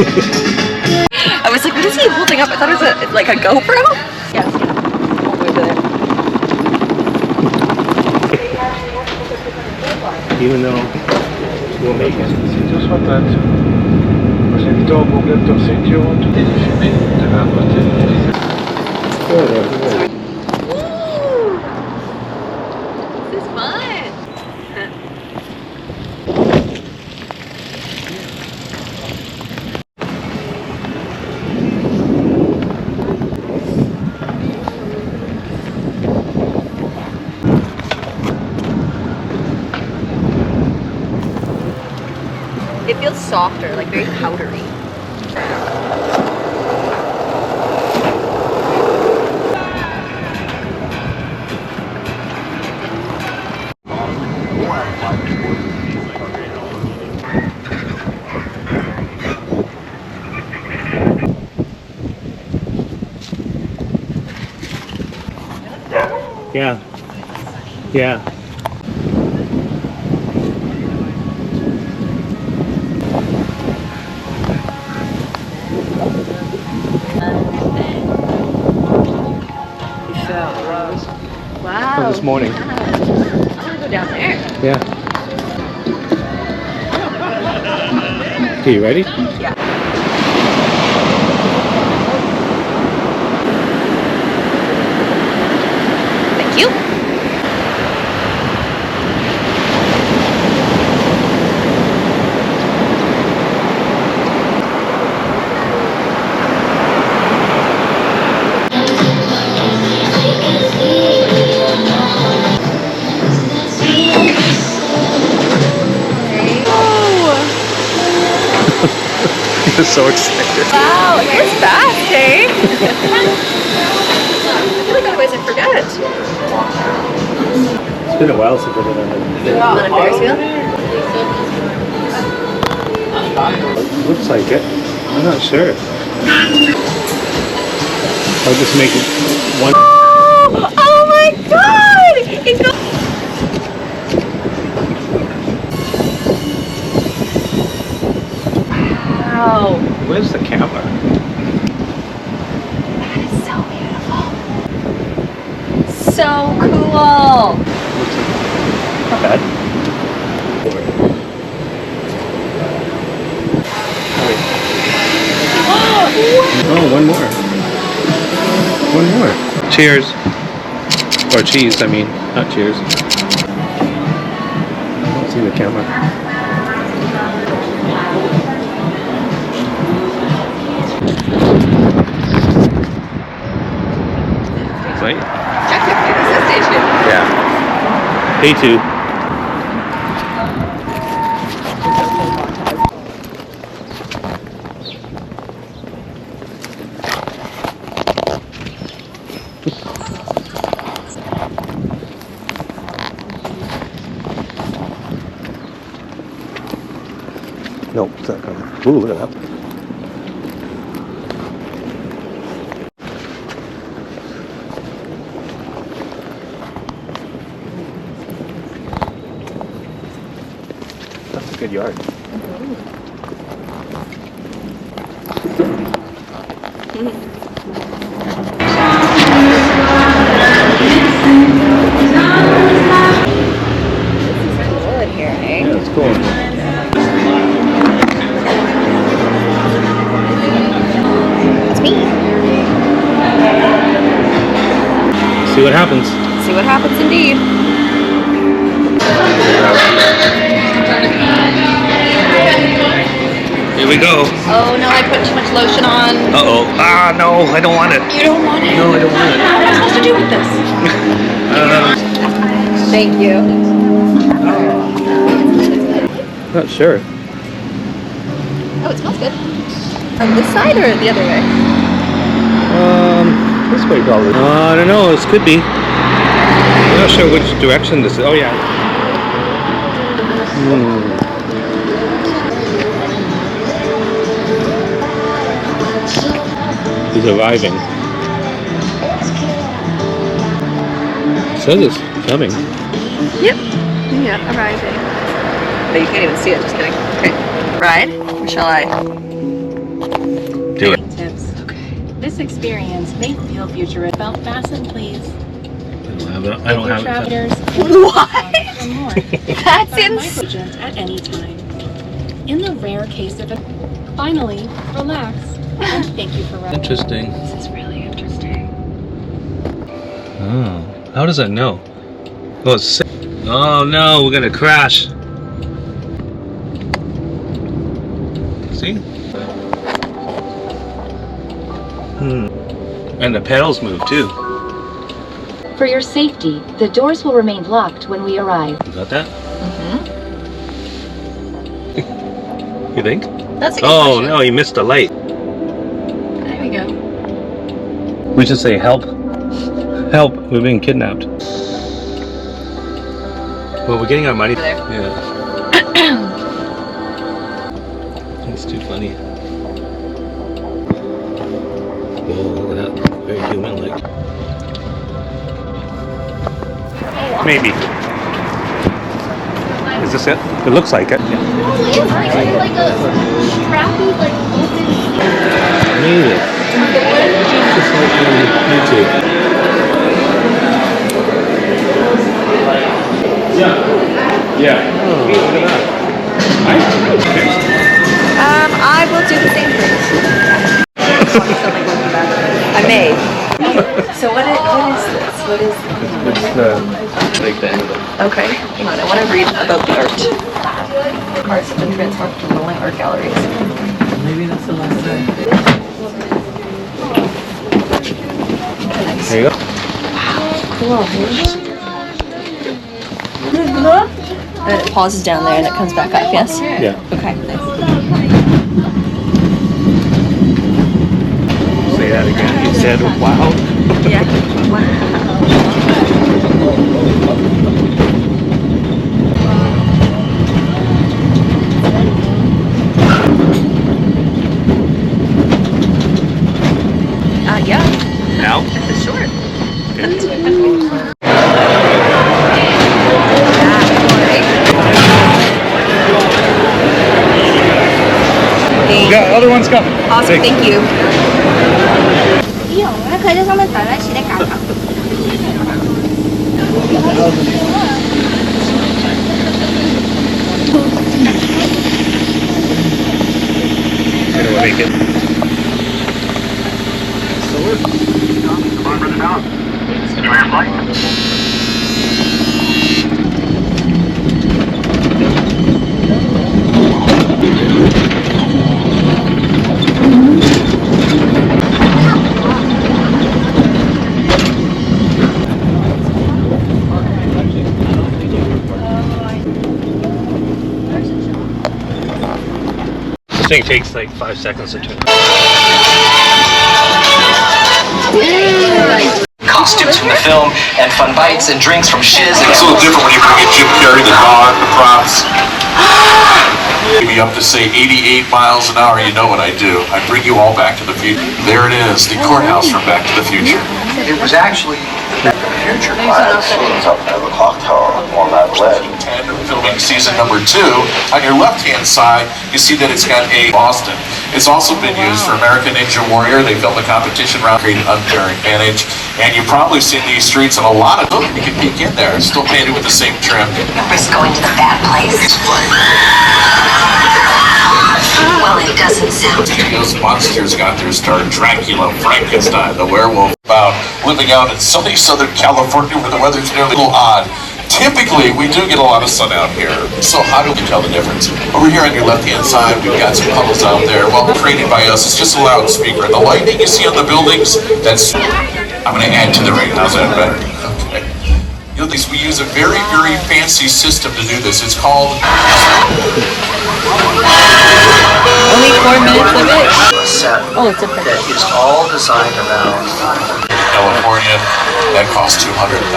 I was like, what is he holding up? I thought it was like a GoPro. Yes. Even though we'll make it. This is fun. It feels softer, like very powdery. Yeah. Yeah. Wow. Oh, this morning. Yeah. I want to go down there. Yeah. Okay, you ready? Yeah. Thank you. I'm so excited. Wow, it was fast, eh? I feel like otherwise I forget. It's been a while since I've been on On a Ferris wheel? it. Looks like it. I'm not sure. I'll just make it one. Oh my god! It goes. Wow. Where's the camera? That is so beautiful. So cool. Not bad. Oh, one more. One more. Cheers. Or cheese, I mean. Not cheers. I don't see the camera. Right? Check your Ferris station. Yeah. Day 2. Nope, it's not coming. Ooh, look at that. That's a good yard. Cool in here, eh? Yeah, it's cool. It's me. See what happens. See what happens indeed. Here we go. Oh no, I put too much lotion on. Uh-oh. Ah, no, I don't want it. You don't want it? No, I don't want it. What am I supposed to do with this? Thank you. Not sure. Oh, it smells good. On this side or the other way? This way probably. I don't know, this could be. I'm not sure which direction this is. Oh, yeah. He's arriving. It says it's coming. Yep. Yeah, arriving. But you can't even see it, just kidding. Okay. Ride? Or shall I? This experience may feel futuristic. Belt fasten, please. I don't have it. Travelers What? for more. That's insane. At any time. In the rare case of it. Finally, relax. And thank you for running. Interesting. This is really interesting. Oh, how does that know? Oh, it's sick. Oh no, we're gonna crash. See? And the pedals move too. For your safety, the doors will remain locked when we arrive. You got that? Mm-hmm. You think? That's a good Oh question. no, you missed the light. There we go. We should say help. Help, we've been kidnapped. Well, we're getting our money. There. Yeah. That's too funny. Whoa, look at that. Very human-like. Maybe. Is this it? It looks like it. Yeah. It's like a crappy, like open. Maybe. Just like on YouTube. Yeah. Oh, look at that. I will do the same thing. I may. So what is this? What is? It's like the end of it. Okay, hang on. I want to read about the art. Arts have been transformed to rolling art galleries. Maybe that's the last time. There you go. Cool. And it pauses down there and it comes back up. Yes. Yeah. Okay. Nice. Say that again. You said wow. Yeah. Wow. Yeah. Now? Sure. Yeah, other one's coming. Awesome. Thank you. 有，那可以在上面摆在起来嘎嘎。 Gonna make it. This thing takes like 5 seconds to turn. Costumes from the film, and fun bites and drinks from Shiz. It's a little different when you bring in Jim Carrey, the dog, the props. Maybe up to say 88 miles an hour, you know what I do. I bring you all back to the future. There it is, the courthouse from Back to the Future. It was actually the future class. Scenes up near the clock tower on that ledge. And filming season number 2. On your left-hand side, you see that it's got a Boston. It's also been used for American Ninja Warrior. They filmed a competition round, created unfair advantage. And you've probably seen these streets in a lot of them. You can peek in there. It's still painted with the same trim. Risk going to the bad place. Well, it doesn't sound. Those monsters got their start. Dracula, Frankenstein, the werewolf. About living out in sunny Southern California where the weather's nearly a little odd. Typically, we do get a lot of sun out here. So how do we tell the difference? Over here on your left-hand side, we've got some puddles out there. Well, created by us. It's just a loudspeaker. The lighting you see on the buildings, that's... I'm going to add to the rate. How's that better? Okay. You know, we use a very, very fancy system to do this. It's called... Only 4 minutes of it. A set Oh, it's different. that is all designed around California, that costs $200,000.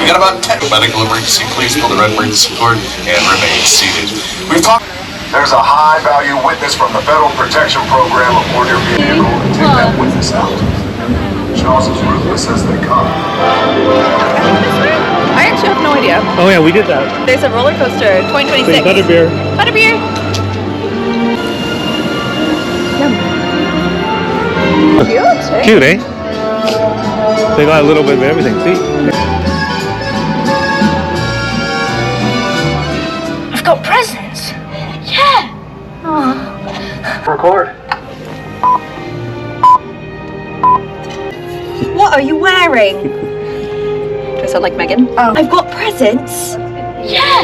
We got about 10 medical emergency. Please pull the red emergency cord and remain seated. We've talked. There's a high-value witness from the Federal Protection Program aboard your vehicle and take that witness out. Charles is ruthless as they come. I actually have no idea. Oh yeah, we did that. There's a roller coaster, 2026. Say butterbeer. Butterbeer. Cute, eh? They got a little bit of everything. See? I've got presents. Yeah. Record. What are you wearing? Do I sound like Megan? I've got presents. Yeah.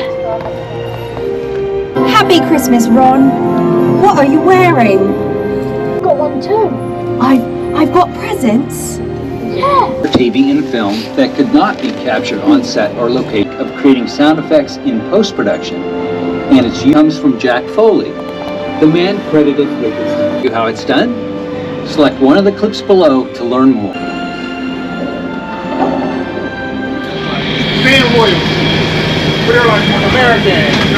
Happy Christmas, Ron. What are you wearing? I've got one too. I've got presents. Yeah. TV and film that could not be captured on set or location of creating sound effects in post-production, and its use comes from Jack Foley, the man credited with it. How it's done? Select one of the clips below to learn more. Being loyal. We're like American.